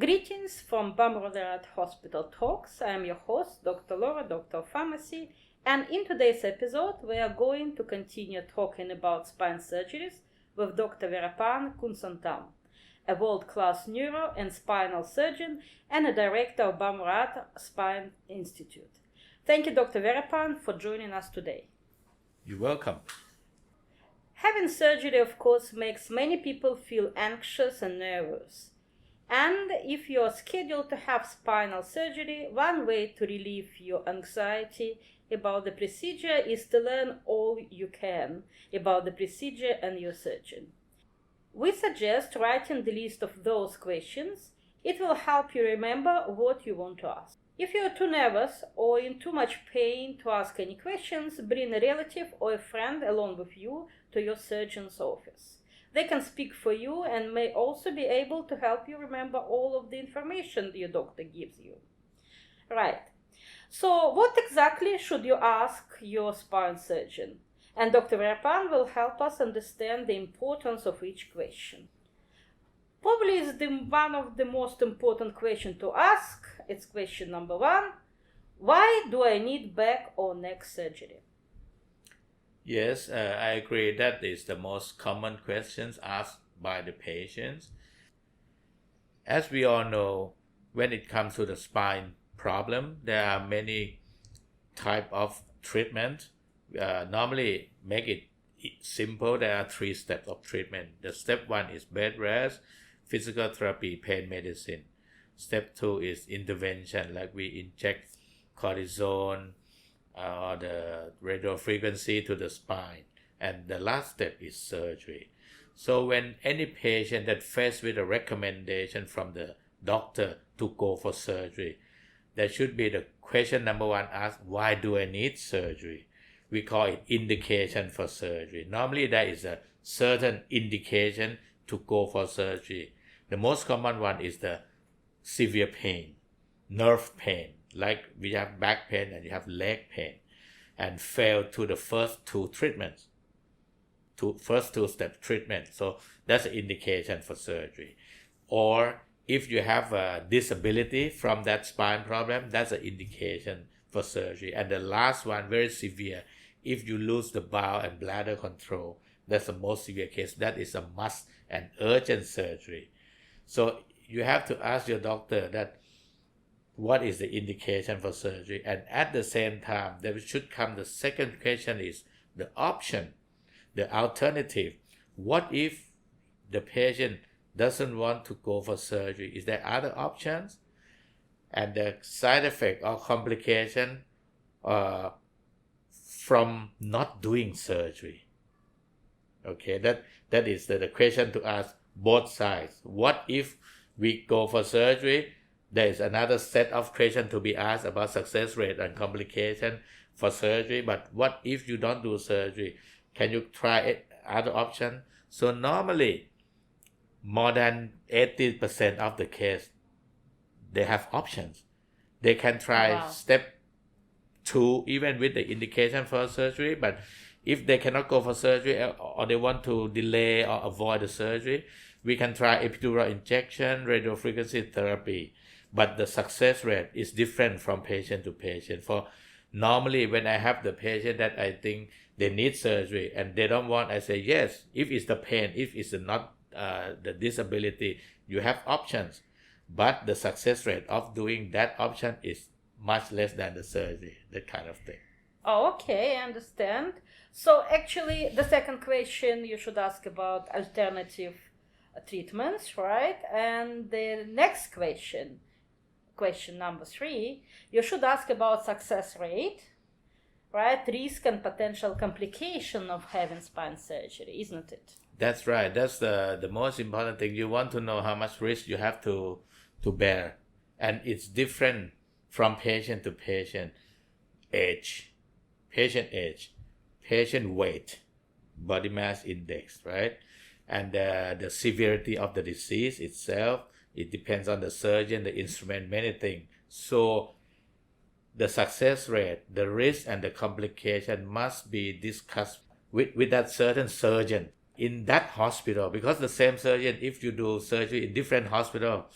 Greetings from Bumrungrad Hospital Talks. I am your host, Dr. Laura, Doctor of Pharmacy, and in today's episode, we are going to continue talking about spine surgeries with Dr. Verapan Kuansongtham, a world-class neuro and spinal surgeon and a director of Bumrungrad Spine Institute. Thank you, Dr. Verapan, for joining us today. You're welcome. Having surgery, of course, makes many people feel anxious and nervous. And if you're scheduled to have spinal surgery, one way to relieve your anxiety about the procedure is to learn all you can about the procedure and your surgeon. We suggest writing the list of those questions. It will help you remember what you want to ask. If you're too nervous or in too much pain to ask any questions, bring a relative or a friend along with you to your surgeon's office. They can speak for you and may also be able to help you remember all of the information your doctor gives you. Right. So what exactly should you ask your spine surgeon? And Dr. Verapan will help us understand the importance of each question. Probably is one of the most important questions to ask. It's question number 1. Why do I need back or neck surgery? Yes, I agree. That is the most common questions asked by the patients. As we all know, when it comes to the spine problem, there are many type of treatment. Normally, make it simple. There are 3 steps of treatment. The step 1 is bed rest, physical therapy, pain medicine. Step 2 is intervention, like we inject cortisone, or the radio frequency to the spine. And the last step is surgery. So when any patient that faced with a recommendation from the doctor to go for surgery, there should be the question number 1 asked, why do I need surgery? We call it indication for surgery. Normally there is a certain indication to go for surgery. The most common one is the severe pain, nerve pain, like we have back pain and you have leg pain, and fail to the first 2 treatments, first 2 step treatment. So that's an indication for surgery. Or if you have a disability from that spine problem, that's an indication for surgery. And the last one, very severe, if you lose the bowel and bladder control, that's the most severe case. That is a must and urgent surgery. So you have to ask your doctor that what is the indication for surgery, and at the same time there should come the second question is the option, the alternative. What if the patient doesn't want to go for surgery? Is there other options? And the side effect or complication from not doing surgery. Okay, that is the question to ask both sides. What if we go for surgery? There is another set of questions to be asked about success rate and complication for surgery. But what if you don't do surgery? Can you try other options? So normally, more than 80% of the case, they have options. They can try step 2 even with the indication for surgery. But if they cannot go for surgery or they want to delay or avoid the surgery, we can try epidural injection, radiofrequency therapy. But the success rate is different from patient to patient. For normally, when I have the patient that I think they need surgery and they don't want, I say, yes, if it's the pain, if it's not the disability, you have options. But the success rate of doing that option is much less than the surgery, that kind of thing. Oh, okay, I understand. So actually, the second question you should ask about alternative treatments, right? And the next question number 3, you should ask about success rate, right? Risk and potential complication of having spine surgery, isn't it? That's right. That's the most important thing. You want to know how much risk you have to bear. And it's different from patient to patient. Patient age, patient weight, body mass index, right? And the severity of the disease itself. It depends on the surgeon, the instrument, many things. So the success rate, the risk, and the complication must be discussed with that certain surgeon in that hospital. Because the same surgeon, if you do surgery in different hospital,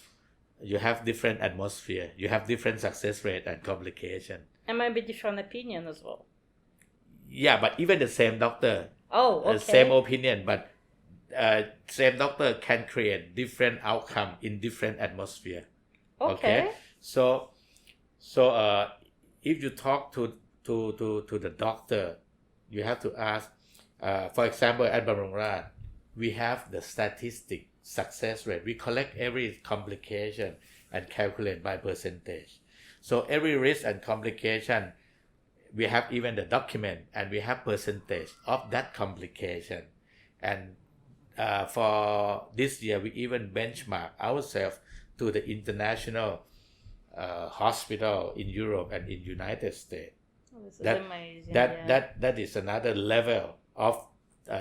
you have different atmosphere, you have different success rate and complication. And maybe different opinion as well. Yeah, but even the same doctor, Oh, okay. same opinion, but same doctor can create different outcome in different atmosphere. Okay. So if you talk to the doctor, you have to ask. For example, at Bumrungrad, we have the statistic success rate. We collect every complication and calculate by percentage. So every risk and complication, we have even the document and we have percentage of that complication. And for this year, we even benchmark ourselves to the international hospital in Europe and in United States. Oh, this is That- amazing. That is another level of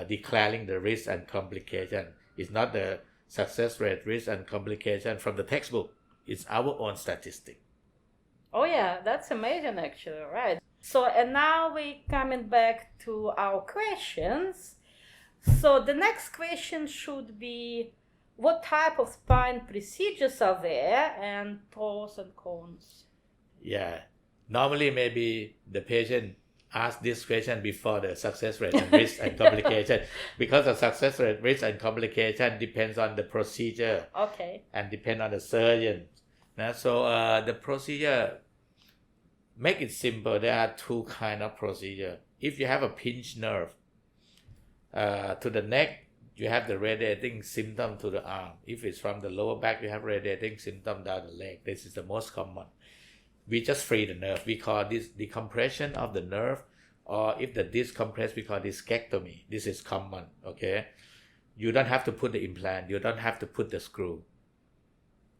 declaring the risk and complication. It's not the success rate, risk and complication from the textbook. It's our own statistic. Oh yeah, that's amazing actually, right? So, and now we coming back to our questions. So the next question should be, what type of spine procedures are there and pros and cons? Yeah. Normally, maybe the patient asks this question before the success rate and risk and complication, because the success rate, risk and complication depends on the procedure. Okay. And depend on the surgeon. So the procedure, make it simple. There are two kind of procedure. If you have a pinched nerve to the neck, you have the radiating symptom to the arm. If it's from the lower back, you have radiating symptom down the leg. This is the most common. We just free the nerve. We call this decompression of the nerve, or if the disc compressed, we call this scectomy. This is common, okay? You don't have to put the implant. You don't have to put the screw.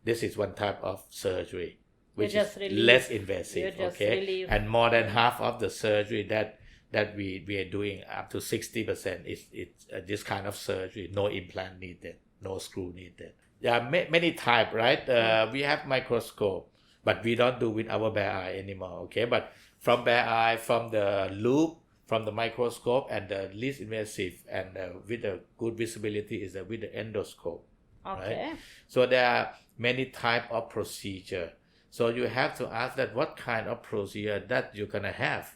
This is one type of surgery, which is less invasive, okay? And more than half of the surgery that we are doing, up to 60%, it's this kind of surgery. No implant needed, no screw needed. There are many types, right? We have microscope, but we don't do with our bare eye anymore, okay? But from bare eye, from the loop, from the microscope, and the least invasive and with a good visibility is with the endoscope. Okay. Right? So there are many type of procedure. So you have to ask that what kind of procedure that you're gonna have.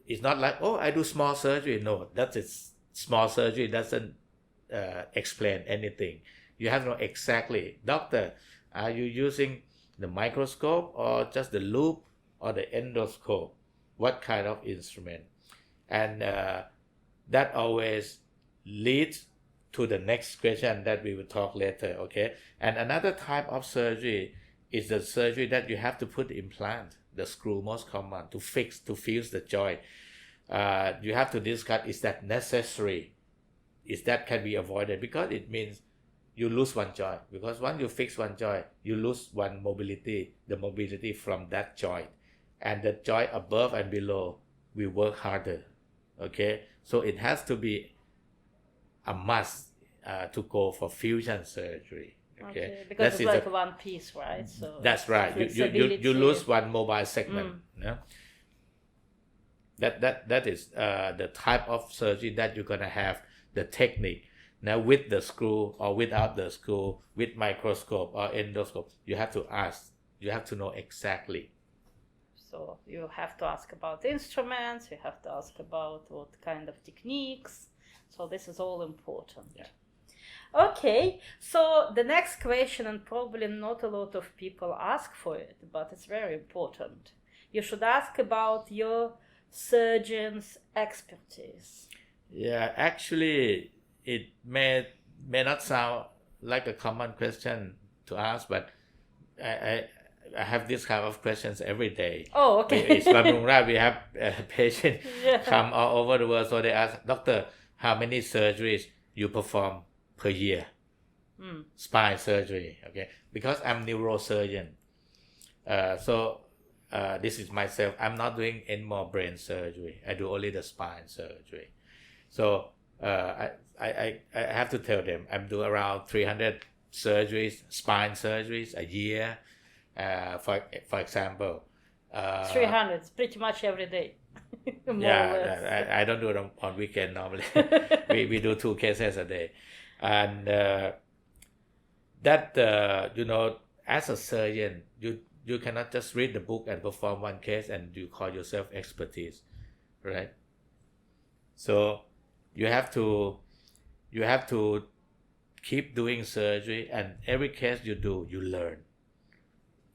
It's not like, oh, I do small surgery. No, that is small surgery doesn't explain anything. You have to know exactly, doctor, are you using the microscope or just the loop or the endoscope? What kind of instrument? And that always leads to the next question that we will talk later, okay? And another type of surgery is the surgery that you have to put the implant, the screw most common, to fuse the joint. You have to discuss, is that necessary? Is that can be avoided? Because it means you lose one joint. Because once you fix one joint, you lose one mobility, the mobility from that joint. And the joint above and below will work harder, okay? So it has to be a must to go for fusion surgery. Okay, because it's like one piece, right? So that's right. You lose one mobile segment. No? That is the type of surgery that you're gonna have. The technique now with the screw or without the screw, with microscope or endoscope. You have to ask. You have to know exactly. So you have to ask about the instruments. You have to ask about what kind of techniques. So this is all important. Yeah. Okay, so the next question, and probably not a lot of people ask for it, but it's very important. You should ask about your surgeon's expertise. Yeah, actually, it may not sound like a common question to ask, but I have this kind of questions every day. Oh, okay. It's Bumrungrad, we have patients come all over the world, so they ask, doctor, how many surgeries you perform per year? Spine surgery, okay? Because I'm neurosurgeon. So this is myself. I'm not doing any more brain surgery. I do only the spine surgery. So I have to tell them I'm doing around 300 surgeries, spine surgeries a year. For example, 300, it's pretty much every day. I don't do it on weekend normally. we do 2 cases a day, and that as a surgeon, you cannot just read the book and perform one case and you call yourself expertise, right? So you have to keep doing surgery, and every case you do, you learn.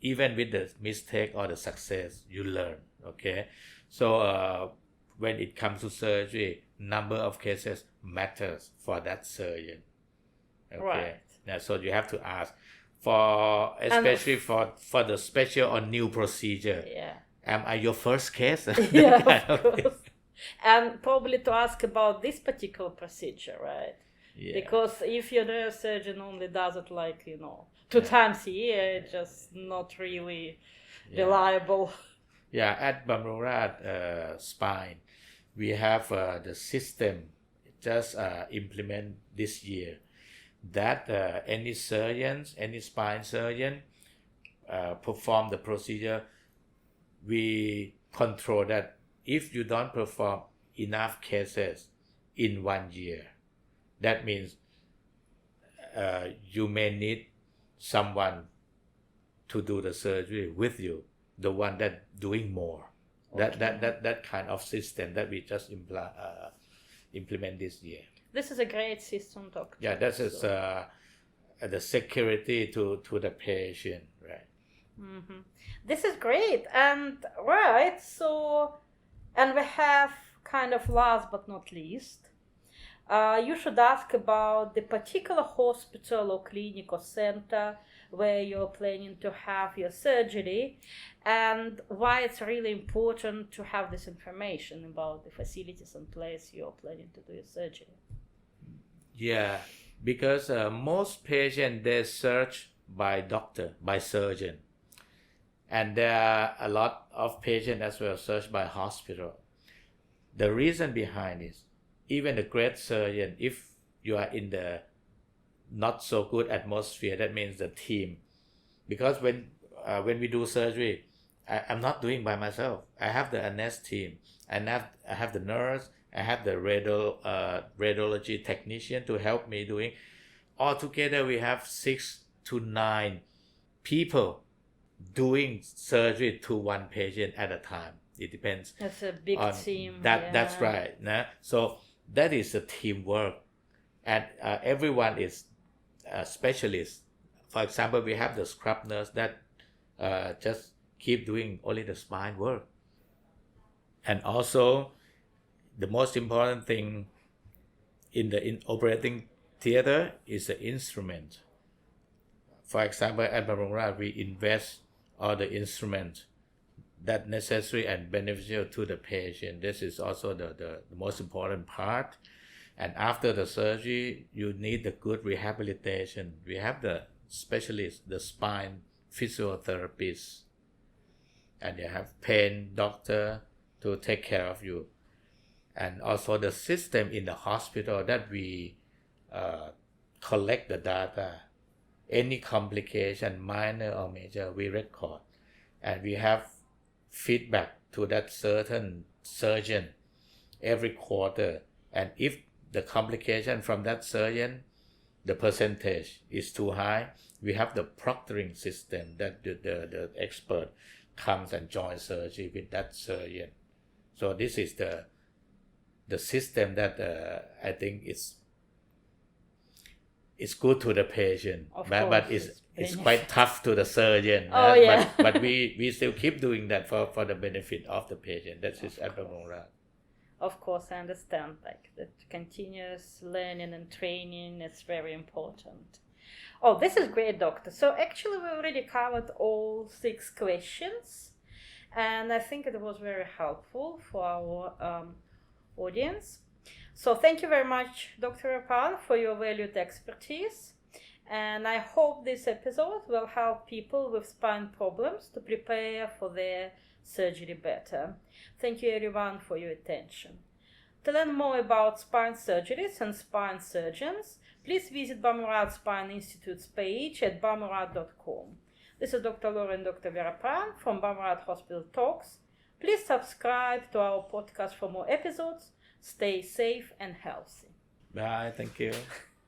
Even with the mistake or the success, you learn. Okay, so when it comes to surgery, number of cases matters for that surgeon. Okay, Right. now, so you have to ask especially for the special or new procedure. Yeah. Am I your first case? Yeah, Kind of course. And probably to ask about this particular procedure, right? Yeah. Because if your neurosurgeon only does it like, 2 times a year, it's just not really reliable. Yeah, at Bumrungrad Spine, we have the system just implement this year that any spine surgeon perform the procedure, we control that if you don't perform enough cases in 1 year, that means you may need someone to do the surgery with you, the one that doing more. Okay. That kind of system that we just implement this year. This is a great system, doctor. Yeah, that is the security to the patient, right? Mm-hmm. This is great, and right. So, and we have kind of last but not least, you should ask about the particular hospital or clinic or center where you're planning to have your surgery, and why it's really important to have this information about the facilities and place you're planning to do your surgery. Yeah, because most patients, they search by doctor, by surgeon, and there are a lot of patients as well searched by hospital. The reason behind is, even a great surgeon, if you are in the not so good atmosphere, that means the team. Because when we do surgery, I'm not doing by myself. I have the anest team, and I have the nurse, I have the radiology technician to help me doing. Altogether, we have 6 to 9 people doing surgery to one patient at a time. It depends. That's a big team. That's right. Nah? So that is a teamwork, and everyone is a specialist. For example, we have the scrub nurse that just keep doing only the spine work. And also, the most important thing in operating theater is the instrument. For example, at Bumrungrad, we invest all the instruments that necessary and beneficial to the patient. This is also the most important part. And after the surgery, you need the good rehabilitation. We have the specialists, the spine physiotherapists, and you have pain doctor to take care of you. And also the system in the hospital that we collect the data. Any complication, minor or major, we record. And we have feedback to that certain surgeon every quarter. And if the complication from that surgeon, the percentage is too high, we have the proctoring system that the expert comes and joins surgery with that surgeon. So this is the system that I think it's good to the patient, but it's quite tough to the surgeon. Oh, yeah. but we still keep doing that for the benefit of the patient. That's his Bumrungrad. Of course, I understand. Like that continuous learning and training is very important. Oh, this is great, doctor. So actually, we already covered all 6 questions, and I think it was very helpful for our audience. So thank you very much, Dr. Verapan, for your valued expertise. And I hope this episode will help people with spine problems to prepare for their surgery better. Thank you everyone for your attention. To learn more about spine surgeries and spine surgeons, please visit Bumrungrad Spine Institute's page at bumrungrad.com. This is Dr. Laura and Dr. Verapan from Bumrungrad Hospital Talks. Please subscribe to our podcast for more episodes. Stay safe and healthy. Bye. Thank you.